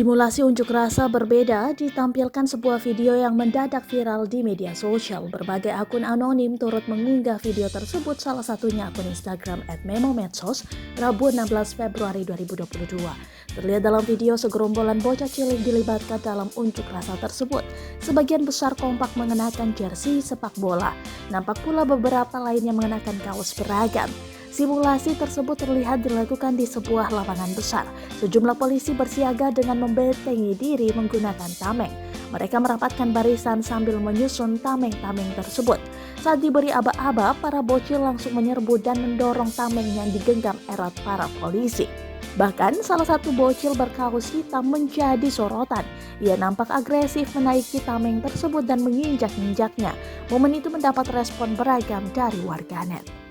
Simulasi unjuk rasa berbeda ditampilkan sebuah video yang mendadak viral di media sosial. Berbagai akun anonim turut mengunggah video tersebut, salah satunya akun Instagram @memomedsos, Rabu 16 Februari 2022. Terlihat dalam video segerombolan bocah cilik dilibatkan dalam unjuk rasa tersebut. Sebagian besar kompak mengenakan jersey sepak bola. Nampak pula beberapa lainnya mengenakan kaos beragam. Simulasi tersebut terlihat dilakukan di sebuah lapangan besar. Sejumlah polisi bersiaga dengan membentengi diri menggunakan tameng. Mereka merapatkan barisan sambil menyusun tameng-tameng tersebut. Saat diberi aba-aba, para bocil langsung menyerbu dan mendorong tameng yang digenggam erat para polisi. Bahkan salah satu bocil berkaus hitam menjadi sorotan. Ia nampak agresif menaiki tameng tersebut dan menginjak-injaknya. Momen itu mendapat respon beragam dari warganet.